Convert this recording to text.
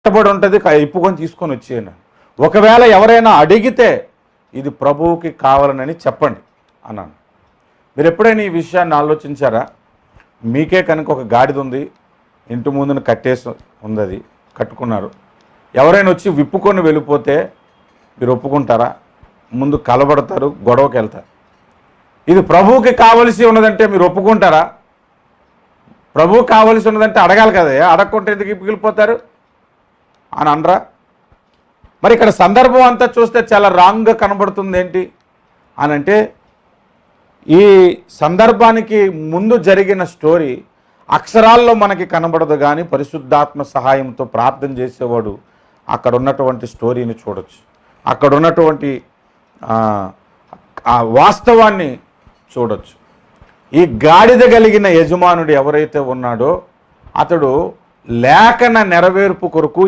కట్టబడి ఉంటుంది, ఇప్పుకొని తీసుకొని వచ్చేయను. ఒకవేళ ఎవరైనా అడిగితే ఇది ప్రభువుకి కావాలనని చెప్పండి అన్నాను. మీరు ఎప్పుడైనా ఈ విషయాన్ని ఆలోచించారా? మీకే కనుక ఒక గాడిద ఉంది, ఇంటి ముందున కట్టేసి ఉంది, అది కట్టుకున్నారు. ఎవరైనా వచ్చి విప్పుకొని వెళ్ళిపోతే మీరు ఒప్పుకుంటారా? ముందు కలబడతారు, గొడవకి వెళ్తారు. ఇది ప్రభువుకి కావలసి ఉన్నదంటే మీరు ఒప్పుకుంటారా? ప్రభువు కావలసి ఉన్నదంటే అడగాలి కదా, అడగకుంటే ఎందుకు ఇప్పుకెళ్ళిపోతారు అని అనరా? మరి ఇక్కడ సందర్భం అంతా చూస్తే చాలా రాంగ్గా కనబడుతుంది. ఏంటి అని అంటే, ఈ సందర్భానికి ముందు జరిగిన స్టోరీ అక్షరాల్లో మనకి కనబడదు, కానీ పరిశుద్ధాత్మ సహాయంతో ప్రార్థన చేసేవాడు అక్కడ ఉన్నటువంటి స్టోరీని చూడొచ్చు, అక్కడ ఉన్నటువంటి ఆ వాస్తవాన్ని చూడొచ్చు. ఈ గాడిద కలిగిన యజమానుడు ఎవరైతే ఉన్నాడో అతడు లేఖన నెరవేర్పు కొరకు